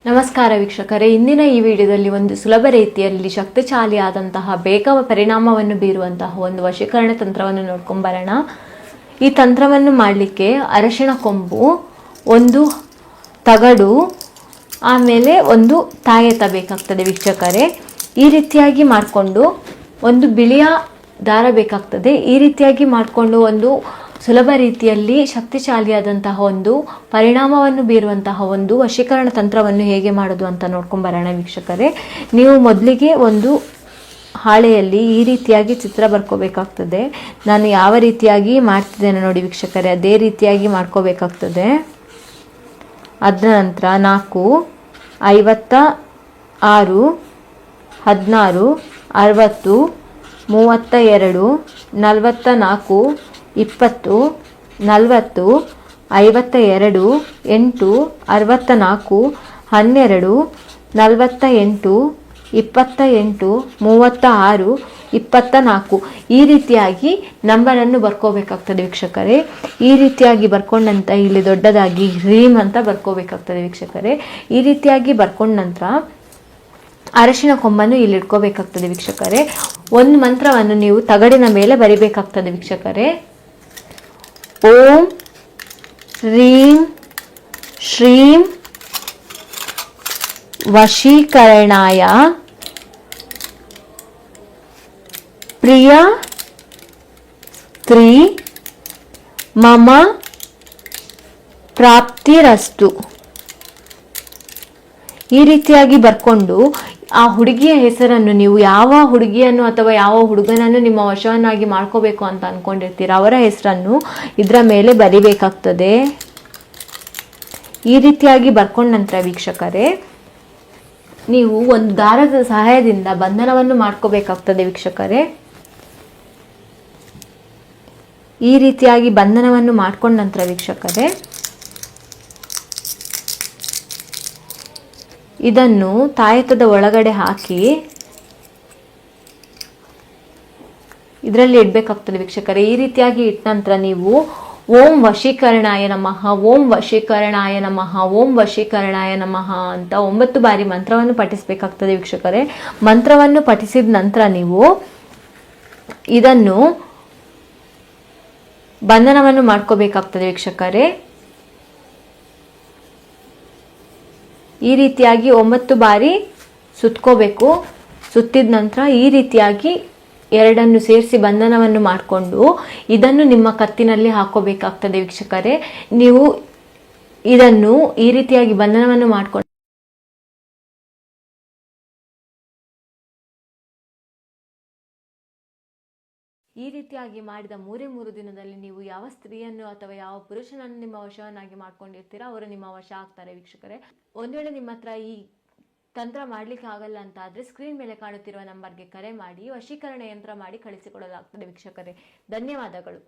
ನಮಸ್ಕಾರ ವೀಕ್ಷಕರೇ, ಇಂದಿನ ಈ ವಿಡಿಯೋದಲ್ಲಿ ಒಂದು ಸುಲಭ ರೀತಿಯಲ್ಲಿ ಶಕ್ತಿಶಾಲಿಯಾದಂತಹ ಬೇಗ ಪರಿಣಾಮವನ್ನು ಬೀರುವಂತಹ ಒಂದು ವಶೀಕರಣ ತಂತ್ರವನ್ನು ನೋಡ್ಕೊಂಡು ಬರೋಣ. ಈ ತಂತ್ರವನ್ನು ಮಾಡಲಿಕ್ಕೆ ಅರಶಿಣ ಕೊಂಬು, ಒಂದು ತಗಡು, ಆಮೇಲೆ ಒಂದು ತಾಯತ ಬೇಕಾಗ್ತದೆ ವೀಕ್ಷಕರೇ. ಈ ರೀತಿಯಾಗಿ ಮಾಡಿಕೊಂಡು ಒಂದು ಬಿಳಿಯ ದಾರ ಬೇಕಾಗ್ತದೆ. ಈ ರೀತಿಯಾಗಿ ಮಾಡಿಕೊಂಡು ಒಂದು ಸುಲಭ ರೀತಿಯಲ್ಲಿ ಶಕ್ತಿಶಾಲಿಯಾದಂತಹ ಒಂದು ಪರಿಣಾಮವನ್ನು ಬೀರುವಂತಹ ಒಂದು ವಶೀಕರಣ ತಂತ್ರವನ್ನು ಹೇಗೆ ಮಾಡೋದು ಅಂತ ನೋಡ್ಕೊಂಡು ಬರೋಣ ವೀಕ್ಷಕರೇ. ನೀವು ಮೊದಲಿಗೆ ಒಂದು ಹಾಳೆಯಲ್ಲಿ ಈ ರೀತಿಯಾಗಿ ಚಿತ್ರ ಬರ್ಕೋಬೇಕಾಗ್ತದೆ. ನಾನು ಯಾವ ರೀತಿಯಾಗಿ ಮಾಡ್ತಿದ್ದೇನೆ ನೋಡಿ ವೀಕ್ಷಕರೇ, ಅದೇ ರೀತಿಯಾಗಿ ಮಾಡ್ಕೋಬೇಕಾಗ್ತದೆ. ಅದ ನಂತರ 4, 56, 16, 60, 32, 44, 20, 40, 52, 8, 64, 12, 48, 28, 36, 24 ಈ ರೀತಿಯಾಗಿ ನಂಬರನ್ನು ಬರ್ಕೋಬೇಕಾಗ್ತದೆ ವೀಕ್ಷಕರೇ. ಈ ರೀತಿಯಾಗಿ ಬರ್ಕೊಂಡಂತ ಇಲ್ಲಿ ದೊಡ್ಡದಾಗಿ ಹ್ರೀಮ್ ಅಂತ ಬರ್ಕೋಬೇಕಾಗ್ತದೆ ವೀಕ್ಷಕರೇ. ಈ ರೀತಿಯಾಗಿ ಬರ್ಕೊಂಡ ನಂತರ ಅರಶಿನ ಕೊಂಬನ್ನು ಇಲ್ಲಿ ಇಟ್ಕೋಬೇಕಾಗ್ತದೆ ವೀಕ್ಷಕರೇ. ಒಂದು ಮಂತ್ರವನ್ನು ನೀವು ತಗಡಿನ ಮೇಲೆ ಬರಿಬೇಕಾಗ್ತದೆ ವೀಕ್ಷಕರೇ. ಓಂ ಹ್ರೀಂ ಶ್ರೀಂ ವಶೀಕರಣಾಯ ಪ್ರಿಯ ಸ್ತ್ರೀ ಮಮ ಪ್ರಾಪ್ತಿರಸ್ತು. ಈ ರೀತಿಯಾಗಿ ಬರ್ಕೊಂಡು ಆ ಹುಡುಗಿಯ ಹೆಸರನ್ನು, ನೀವು ಯಾವ ಹುಡುಗಿಯನ್ನು ಅಥವಾ ಯಾವ ಹುಡುಗನನ್ನು ನಿಮ್ಮ ವಶವನ್ನಾಗಿ ಮಾಡ್ಕೋಬೇಕು ಅಂತ ಅನ್ಕೊಂಡಿರ್ತೀರ ಅವರ ಹೆಸರನ್ನು ಇದರ ಮೇಲೆ ಬರಿಬೇಕಾಗ್ತದೆ. ಈ ರೀತಿಯಾಗಿ ಬರ್ಕೊಂಡ ನಂತರ ವೀಕ್ಷಕರೇ, ನೀವು ಒಂದು ದಾರದ ಸಹಾಯದಿಂದ ಬಂಧನವನ್ನು ಮಾಡ್ಕೋಬೇಕಾಗ್ತದೆ ವೀಕ್ಷಕರೇ. ಈ ರೀತಿಯಾಗಿ ಬಂಧನವನ್ನು ಮಾಡ್ಕೊಂಡ ನಂತರ ವೀಕ್ಷಕರೇ, ಇದನ್ನು ತಾಯತದ ಒಳಗಡೆ ಹಾಕಿ ಇದರಲ್ಲಿ ಇಡಬೇಕಾಗ್ತದೆ ವೀಕ್ಷಕರೇ. ಈ ರೀತಿಯಾಗಿ ಇಟ್ಟ ನಂತರ ನೀವು ಓಂ ವಶೀಕರಣಾಯ ನಮಃ, ಓಂ ವಶೀಕರಣಾಯ ನಮಃ, ಓಂ ವಶೀಕರಣಾಯ ನಮಃ ಅಂತ 9 ಬಾರಿ ಮಂತ್ರವನ್ನು ಪಠಿಸಬೇಕಾಗ್ತದೆ ವೀಕ್ಷಕರೇ. ಮಂತ್ರವನ್ನು ಪಠಿಸಿದ ನಂತರ ನೀವು ಇದನ್ನು ಬಂಧನವನ್ನು ಮಾಡ್ಕೋಬೇಕಾಗ್ತದೆ ವೀಕ್ಷಕರೇ. ಈ ರೀತಿಯಾಗಿ 9 ಬಾರಿ ಸುತ್ಕೋಬೇಕು. ಸುತ್ತಿದ ನಂತರ ಈ ರೀತಿಯಾಗಿ ಎರಡನ್ನು ಸೇರಿಸಿ ಬಂಧನವನ್ನು ಮಾಡಿಕೊಂಡು ಇದನ್ನು ನಿಮ್ಮ ಕತ್ತಿನಲ್ಲಿ ಹಾಕೋಬೇಕಾಗ್ತದೆ ವೀಕ್ಷಕರೇ. ನೀವು ಇದನ್ನು ಈ ರೀತಿಯಾಗಿ ಬಂಧನವನ್ನು ಮಾಡಿಕೊಂಡು ಈ ರೀತಿಯಾಗಿ ಮಾಡಿದ 3 ದಿನದಲ್ಲಿ ನೀವು ಯಾವ ಸ್ತ್ರೀಯನ್ನು ಅಥವಾ ಯಾವ ಪುರುಷನನ್ನು ನಿಮ್ಮ ವಶವನ್ನಾಗಿ ಮಾಡ್ಕೊಂಡಿರ್ತೀರಾ ಅವರು ನಿಮ್ಮ ವಶ ಆಗ್ತಾರೆ ವೀಕ್ಷಕರೇ. ಒಂದು ವೇಳೆ ನಿಮ್ಮ ಹತ್ರ ಈ ತಂತ್ರ ಮಾಡ್ಲಿಕ್ಕೆ ಆಗಲ್ಲ ಅಂತ ಆದ್ರೆ ಸ್ಕ್ರೀನ್ ಮೇಲೆ ಕಾಣುತ್ತಿರುವ ನಂಬರ್ಗೆ ಕರೆ ಮಾಡಿ ವಶೀಕರಣ ಯಂತ್ರ ಮಾಡಿ ಕಳಿಸಿಕೊಡಲಾಗ್ತದೆ ವೀಕ್ಷಕರೇ. ಧನ್ಯವಾದಗಳು.